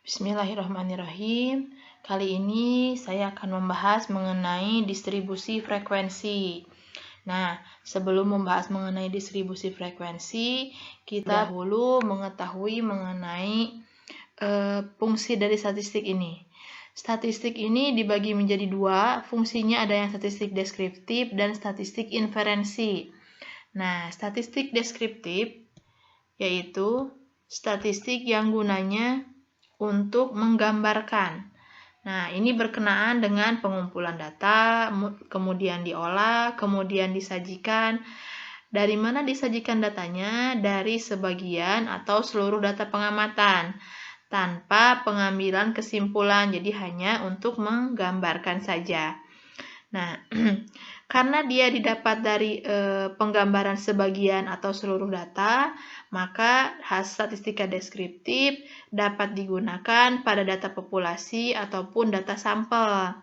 Bismillahirrahmanirrahim. Kali ini saya akan membahas mengenai distribusi frekuensi. Nah, sebelum membahas mengenai distribusi frekuensi, kita dahulu mengetahui mengenai fungsi dari statistik ini. Statistik ini dibagi menjadi dua, fungsinya ada yang statistik deskriptif dan statistik inferensi. Nah, statistik deskriptif yaitu statistik yang gunanya untuk menggambarkan. Nah, ini berkenaan dengan pengumpulan data, kemudian diolah, kemudian disajikan. Dari mana disajikan datanya? Dari sebagian atau seluruh data pengamatan, tanpa pengambilan kesimpulan, jadi hanya untuk menggambarkan saja. Nah, karena dia didapat dari penggambaran sebagian atau seluruh data, maka statistika deskriptif dapat digunakan pada data populasi ataupun data sampel.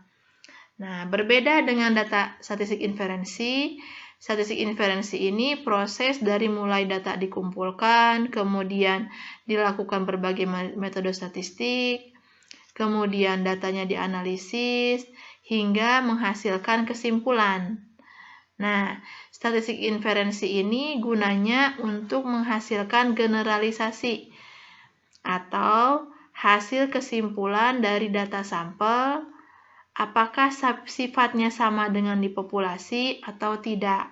Nah, berbeda dengan data statistik inferensi. Statistik inferensi ini proses dari mulai data dikumpulkan, kemudian dilakukan berbagai metode statistik, kemudian datanya dianalisis, hingga menghasilkan kesimpulan. Nah, statistik inferensi ini gunanya untuk menghasilkan generalisasi atau hasil kesimpulan dari data sampel, apakah sifatnya sama dengan di populasi atau tidak.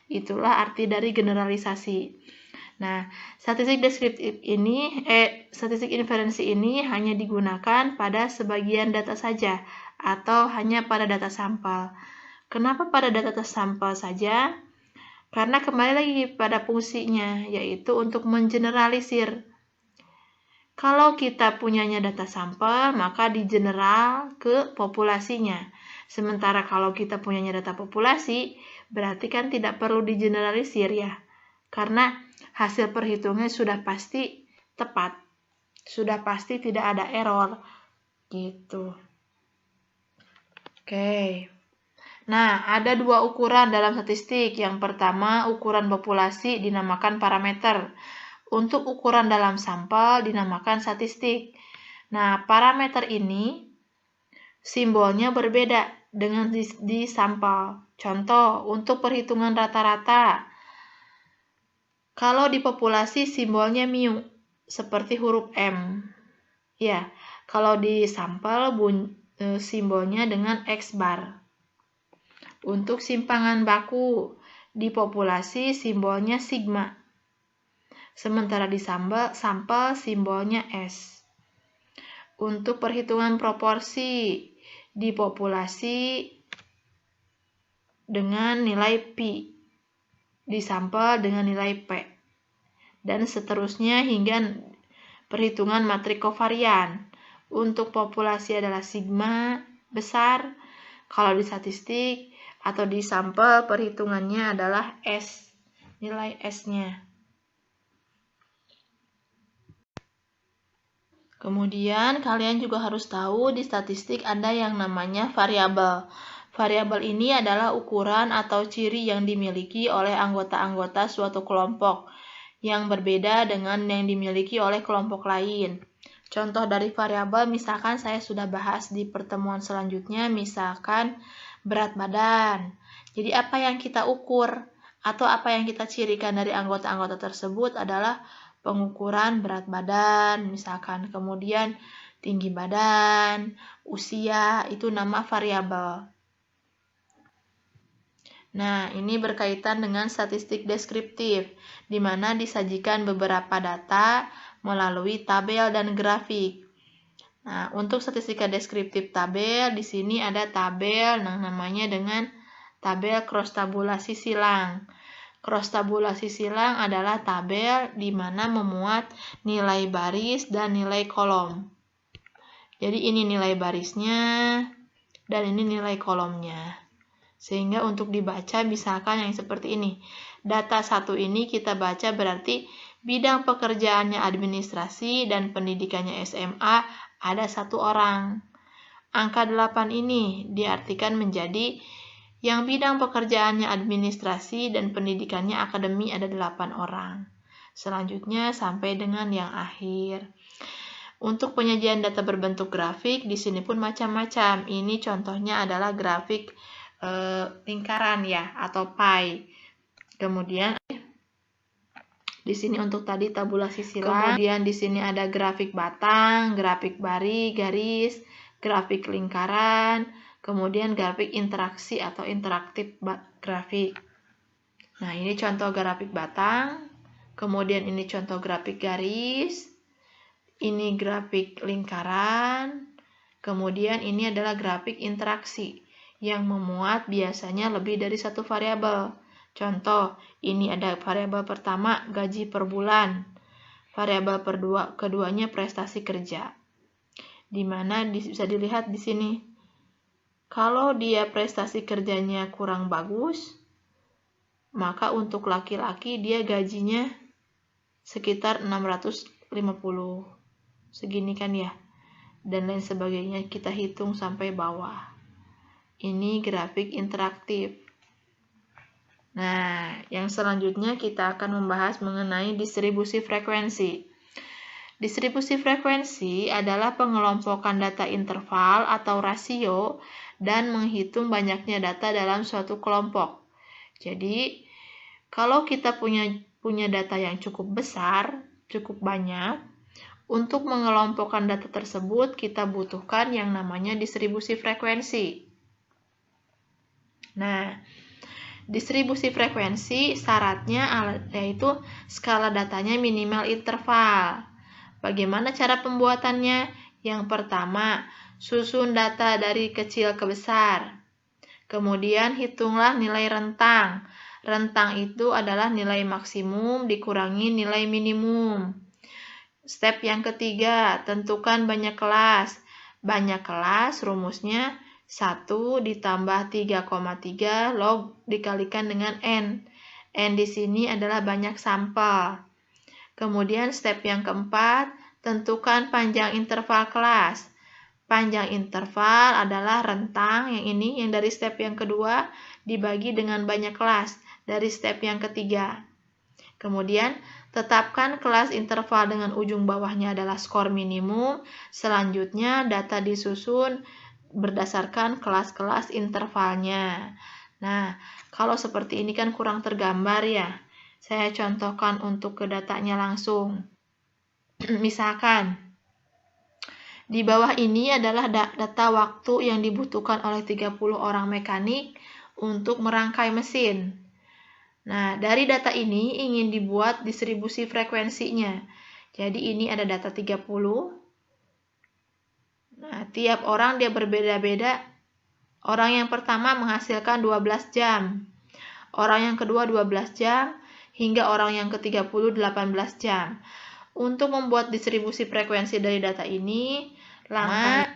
Itulah arti dari generalisasi. Nah, statistik deskriptif ini, statistik inferensi ini hanya digunakan pada sebagian data saja atau hanya pada data sampel. Kenapa pada data sampel saja? Karena kembali lagi pada fungsinya, yaitu untuk mengeneralisir. Kalau kita punyanya data sampel, maka digeneral ke populasinya. Sementara kalau kita punyanya data populasi, berarti kan tidak perlu digeneralisir ya. Karena hasil perhitungannya sudah pasti tepat. Sudah pasti tidak ada error. Gitu. Oke. Nah, ada dua ukuran dalam statistik. Yang pertama, ukuran populasi dinamakan parameter. Untuk ukuran dalam sampel dinamakan statistik. Nah, parameter ini simbolnya berbeda dengan di sampel. Contoh, untuk perhitungan rata-rata. Kalau di populasi simbolnya mu, seperti huruf M. Ya, kalau di sampel simbolnya dengan X bar. Untuk simpangan baku, di populasi simbolnya sigma. Sementara di sampel simbolnya S. Untuk perhitungan proporsi, di populasi dengan nilai pi, di sampel dengan nilai P, dan seterusnya hingga perhitungan matrik kovarian. Untuk populasi adalah sigma besar, kalau di statistik atau di sampel perhitungannya adalah S, nilai S-nya. Kemudian kalian juga harus tahu di statistik ada yang namanya variabel. Variabel ini adalah ukuran atau ciri yang dimiliki oleh anggota-anggota suatu kelompok yang berbeda dengan yang dimiliki oleh kelompok lain. Contoh dari variabel misalkan saya sudah bahas di pertemuan selanjutnya, misalkan berat badan. Jadi apa yang kita ukur atau apa yang kita cirikan dari anggota-anggota tersebut adalah pengukuran berat badan, misalkan, kemudian tinggi badan, usia, itu nama variabel. Nah, ini berkaitan dengan statistik deskriptif, di mana disajikan beberapa data melalui tabel dan grafik. Nah, untuk statistika deskriptif tabel, di sini ada tabel yang namanya dengan tabel cross tabulasi silang. Cross tabulasi silang adalah tabel di mana memuat nilai baris dan nilai kolom. Jadi ini nilai barisnya dan ini nilai kolomnya. Sehingga untuk dibaca misalkan yang seperti ini. Data 1 ini kita baca berarti bidang pekerjaannya administrasi dan pendidikannya SMA ada 1 orang. Angka 8 ini diartikan menjadi yang bidang pekerjaannya administrasi dan pendidikannya akademi ada 8 orang. Selanjutnya sampai dengan yang akhir. Untuk penyajian data berbentuk grafik, di sini pun macam-macam. Ini contohnya adalah grafik lingkaran ya, atau pie. Kemudian di sini untuk tadi tabulasi silang. Kemudian di sini ada grafik batang, grafik garis, grafik lingkaran, kemudian grafik interaksi atau interaktif grafik. Nah, ini contoh grafik batang, kemudian ini contoh grafik garis, ini grafik lingkaran, kemudian ini adalah grafik interaksi yang memuat biasanya lebih dari satu variabel. Contoh, ini ada variabel pertama gaji per bulan, variabel keduanya prestasi kerja. Di mana bisa dilihat di sini. Kalau dia prestasi kerjanya kurang bagus, maka untuk laki-laki dia gajinya sekitar 650. Segini kan ya. Dan lain sebagainya, kita hitung sampai bawah. Ini grafik interaktif. Nah, yang selanjutnya kita akan membahas mengenai distribusi frekuensi. Distribusi frekuensi adalah pengelompokan data interval atau rasio dan menghitung banyaknya data dalam suatu kelompok. Jadi, kalau kita punya data yang cukup besar, cukup banyak, untuk mengelompokkan data tersebut kita butuhkan yang namanya distribusi frekuensi. Nah, distribusi frekuensi syaratnya yaitu skala datanya minimal interval. Bagaimana cara pembuatannya? Yang pertama, susun data dari kecil ke besar. Kemudian hitunglah nilai rentang. Rentang itu adalah nilai maksimum dikurangi nilai minimum. Step yang ketiga, tentukan banyak kelas. Banyak kelas rumusnya 1 ditambah 3,3 log dikalikan dengan N. N di sini adalah banyak sampel. Kemudian step yang keempat, tentukan panjang interval kelas. Panjang interval adalah rentang yang ini, yang dari step yang kedua dibagi dengan banyak kelas dari step yang ketiga. Kemudian tetapkan kelas interval dengan ujung bawahnya adalah skor minimum. Selanjutnya data disusun berdasarkan kelas-kelas intervalnya. Nah, kalau seperti ini kan kurang tergambar ya. Saya contohkan untuk ke datanya langsung. Misalkan, di bawah ini adalah data waktu yang dibutuhkan oleh 30 orang mekanik untuk merangkai mesin. Nah, dari data ini ingin dibuat distribusi frekuensinya. Jadi ini ada data 30. Nah, tiap orang dia berbeda-beda. Orang yang pertama menghasilkan 12 jam. Orang yang kedua 12 jam. Hingga orang yang ke-30 18 jam. Untuk membuat distribusi frekuensi dari data ini, langkah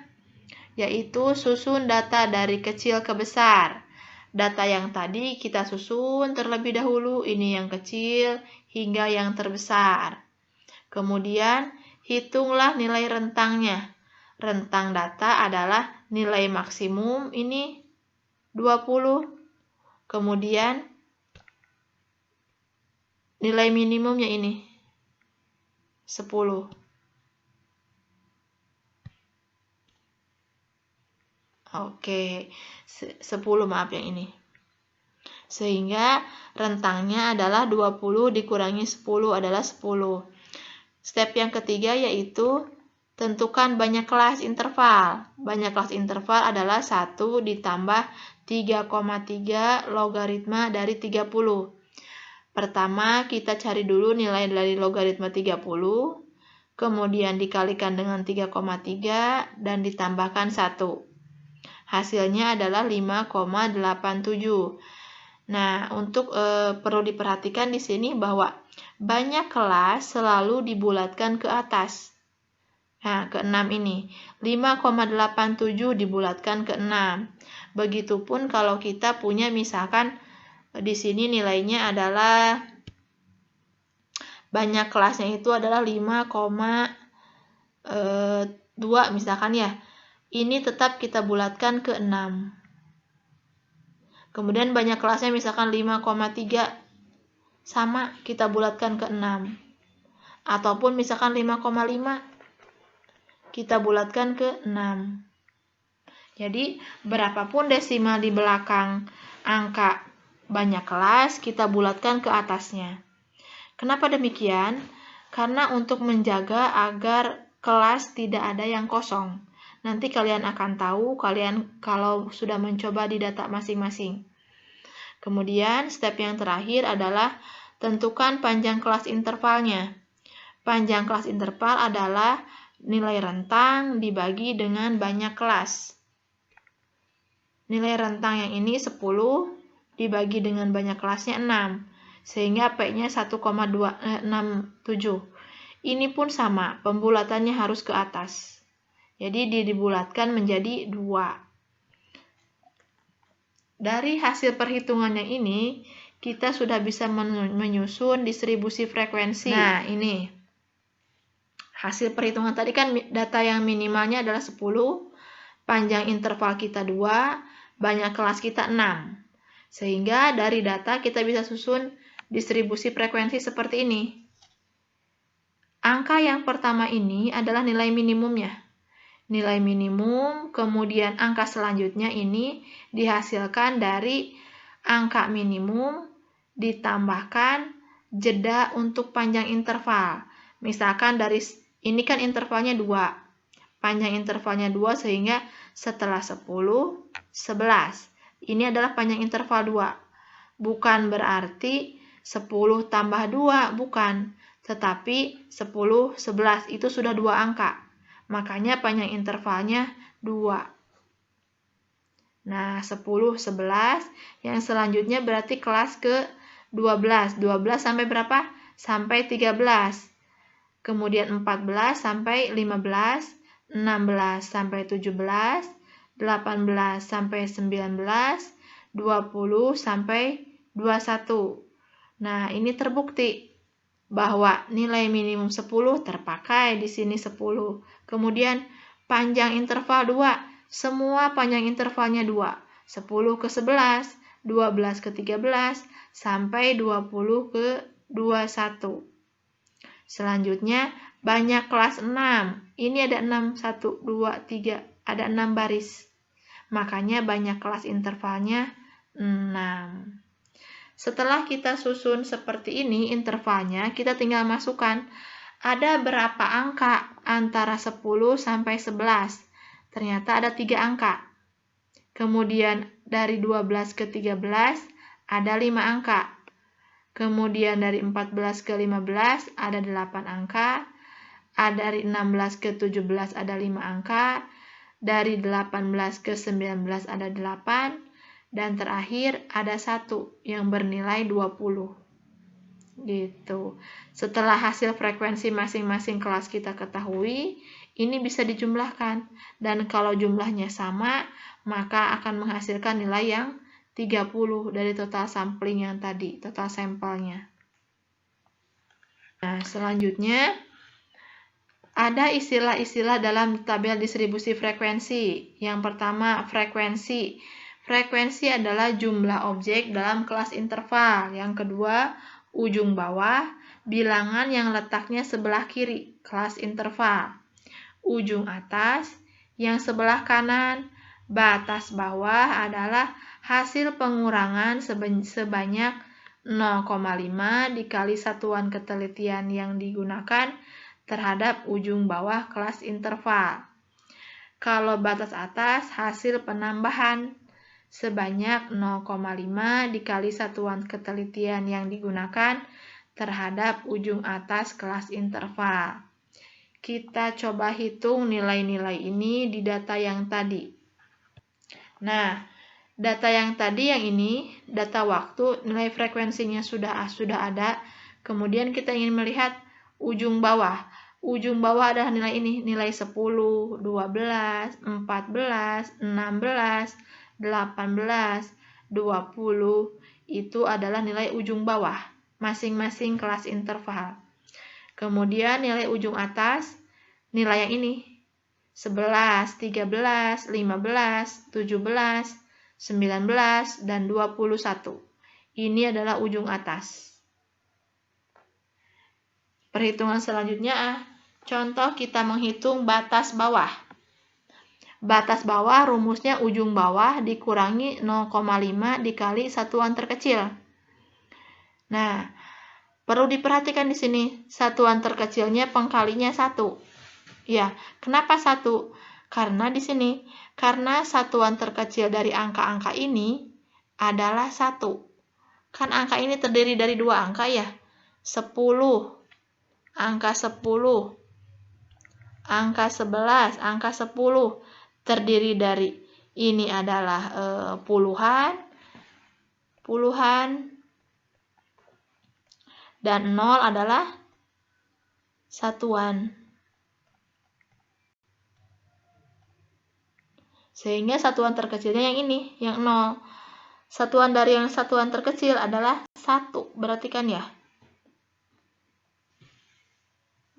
yaitu susun data dari kecil ke besar. Data yang tadi kita susun terlebih dahulu, ini yang kecil hingga yang terbesar. Kemudian hitunglah nilai rentangnya. Rentang data adalah nilai maksimum, ini 20. Kemudian nilai minimumnya ini 10. Oke, 10 maaf yang ini. Sehingga rentangnya adalah 20 dikurangi 10 adalah 10. Step yang ketiga yaitu tentukan banyak kelas interval. Banyak kelas interval adalah 1 ditambah 3,3 logaritma dari 30. Pertama, kita cari dulu nilai dari logaritma 30, kemudian dikalikan dengan 3,3 dan ditambahkan 1. Hasilnya adalah 5,87. Nah, untuk perlu diperhatikan di sini bahwa banyak kelas selalu dibulatkan ke atas. Nah, ke 6 ini. 5,87 dibulatkan ke 6. Begitupun kalau kita punya misalkan di sini nilainya adalah banyak kelasnya itu adalah 5,2 misalkan ya. Ini tetap kita bulatkan ke 6. Kemudian banyak kelasnya misalkan 5,3. Sama, kita bulatkan ke 6. Ataupun misalkan 5,5. kita bulatkan ke 6. Jadi, berapapun desimal di belakang angka banyak kelas, kita bulatkan ke atasnya. Kenapa demikian? Karena untuk menjaga agar kelas tidak ada yang kosong. Nanti kalian akan tahu kalau sudah mencoba di data masing-masing. Kemudian, step yang terakhir adalah tentukan panjang kelas intervalnya. Panjang kelas interval adalah nilai rentang dibagi dengan banyak kelas. Nilai rentang yang ini 10 dibagi dengan banyak kelasnya 6, sehingga P-nya 1,267. Ini pun sama, pembulatannya harus ke atas. Jadi dibulatkan menjadi 2. Dari hasil perhitungan yang ini, kita sudah bisa menyusun distribusi frekuensi. Nah, ini. Hasil perhitungan tadi kan data yang minimalnya adalah 10, panjang interval kita 2, banyak kelas kita 6. Sehingga dari data kita bisa susun distribusi frekuensi seperti ini. Angka yang pertama ini adalah nilai minimumnya. Nilai minimum, kemudian angka selanjutnya ini dihasilkan dari angka minimum ditambahkan jeda untuk panjang interval. Misalkan dari ini kan intervalnya 2. Panjang intervalnya 2 sehingga setelah 10, 11. Ini adalah panjang interval 2. Bukan berarti 10 tambah 2, bukan. Tetapi 10, 11 itu sudah 2 angka. Makanya panjang intervalnya 2. Nah, 10, 11. Yang selanjutnya berarti kelas ke 12. 12 sampai berapa? Sampai 13. Kemudian 14 sampai 15. 16 sampai 17. 18 sampai 19. 20 sampai 21. Nah, ini terbukti bahwa nilai minimum 10 terpakai di sini 10. Kemudian panjang interval 2, semua panjang intervalnya 2. 10 ke 11, 12 ke 13, sampai 20 ke 21. Selanjutnya banyak kelas 6. Ini ada 6, 1, 2, 3, ada 6 baris. Makanya banyak kelas intervalnya 6. Setelah kita susun seperti ini intervalnya, kita tinggal masukkan ada berapa angka antara 10 sampai 11. Ternyata ada 3 angka. Kemudian dari 12 ke 13 ada 5 angka. Kemudian dari 14 ke 15 ada 8 angka. Dari 16 ke 17 ada 5 angka. Dari 18 ke 19 ada 8. Dan terakhir ada 1 yang bernilai 20. Gitu. Setelah hasil frekuensi masing-masing kelas kita ketahui, ini bisa dijumlahkan. Dan kalau jumlahnya sama, maka akan menghasilkan nilai yang 30 dari total sampling yang tadi, total sampelnya. Nah, selanjutnya ada istilah-istilah dalam tabel distribusi frekuensi. Yang pertama, frekuensi. Frekuensi adalah jumlah objek dalam kelas interval. Yang kedua, ujung bawah, bilangan yang letaknya sebelah kiri, kelas interval. Ujung atas, yang sebelah kanan, batas bawah adalah hasil pengurangan sebanyak 0,5 dikali satuan ketelitian yang digunakan terhadap ujung bawah kelas interval. Kalau batas atas, hasil penambahan sebanyak 0,5 dikali satuan ketelitian yang digunakan terhadap ujung atas kelas interval. Kita coba hitung nilai-nilai ini di data yang tadi. Nah, data yang tadi yang ini, data waktu, nilai frekuensinya sudah ada. Kemudian kita ingin melihat ujung bawah. Ujung bawah adalah nilai ini, nilai 10, 12, 14, 16, 18, 20, itu adalah nilai ujung bawah, masing-masing kelas interval. Kemudian nilai ujung atas, nilai yang ini, 11, 13, 15, 17, 19, dan 21. Ini adalah ujung atas. Perhitungan selanjutnya Contoh kita menghitung batas bawah. Batas bawah rumusnya ujung bawah dikurangi 0,5 dikali satuan terkecil. Nah, perlu diperhatikan di sini, satuan terkecilnya pengkalinya 1. Ya, kenapa 1? Karena di sini, karena satuan terkecil dari angka-angka ini adalah 1. Kan angka ini terdiri dari 2 angka ya. 10, angka 10, angka 11, angka 10 terdiri dari ini adalah puluhan, dan 0 adalah satuan. Sehingga satuan terkecilnya yang ini, yang 0. Satuan dari yang satuan terkecil adalah 1, berarti kan ya?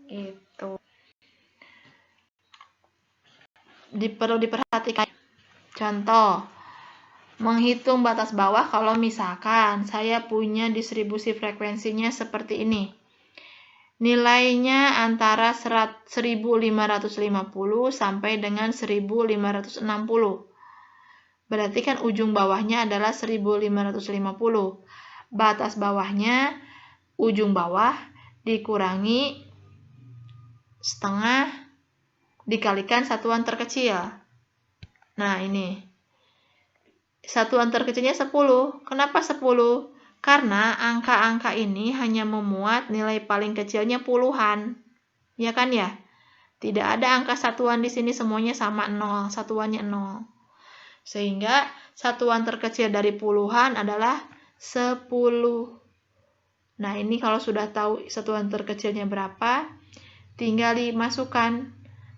Gitu. Perlu diperhatikan. Contoh, menghitung batas bawah kalau misalkan saya punya distribusi frekuensinya seperti ini. Nilainya antara 1550 sampai dengan 1560. Berarti kan ujung bawahnya adalah 1550. Batas bawahnya ujung bawah dikurangi setengah dikalikan satuan terkecil. Nah, ini. Satuan terkecilnya 10. Kenapa 10? Karena angka-angka ini hanya memuat nilai paling kecilnya puluhan. Ya kan ya? Tidak ada angka satuan di sini, semuanya sama 0, satuannya 0. Sehingga satuan terkecil dari puluhan adalah 10. Nah, ini kalau sudah tahu satuan terkecilnya berapa, tinggal dimasukkan.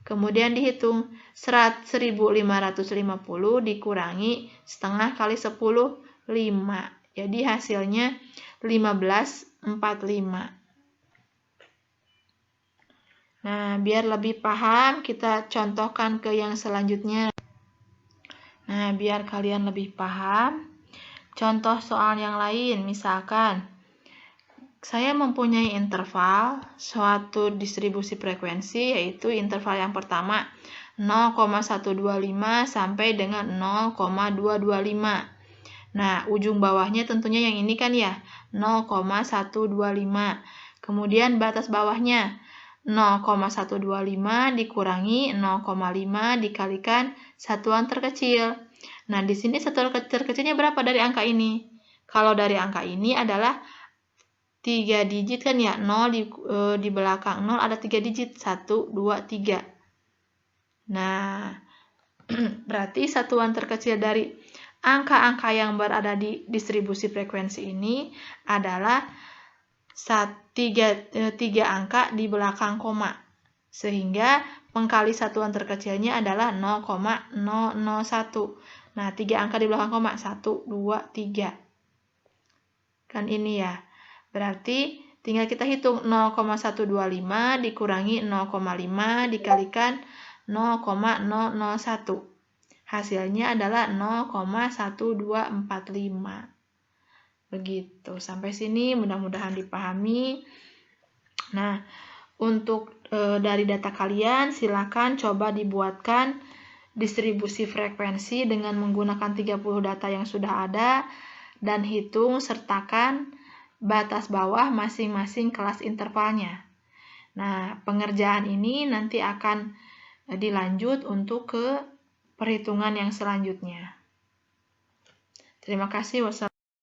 Kemudian dihitung 1550 dikurangi setengah kali 10, 5. Jadi hasilnya 1545. Nah, biar lebih paham, kita contohkan ke yang selanjutnya. Nah, biar kalian lebih paham, contoh soal yang lain, misalkan saya mempunyai interval suatu distribusi frekuensi, yaitu interval yang pertama 0,125 sampai dengan 0,225. Nah, ujung bawahnya tentunya yang ini kan ya, 0,125. Kemudian batas bawahnya 0,125 dikurangi 0,5 dikalikan satuan terkecil. Nah, di sini satuan terkecilnya berapa dari angka ini? Kalau dari angka ini adalah 3 digit kan ya, 0 di belakang 0 ada 3 digit, 1, 2, 3. Nah, berarti satuan terkecil dari angka-angka yang berada di distribusi frekuensi ini adalah 3 angka di belakang koma. Sehingga pengkali satuan terkecilnya adalah 0,001. Nah, 3 angka di belakang koma, 1, 2, 3. Kan ini ya. Berarti tinggal kita hitung 0,125 dikurangi 0,5 dikalikan 0,001. Hasilnya adalah 0,1245. Begitu. Sampai sini mudah-mudahan dipahami. Nah, untuk dari data kalian silakan coba dibuatkan distribusi frekuensi dengan menggunakan 30 data yang sudah ada dan hitung sertakan batas bawah masing-masing kelas intervalnya. Nah, pengerjaan ini nanti akan dilanjut untuk ke perhitungan yang selanjutnya. Terima kasih. Wassalamualaikum.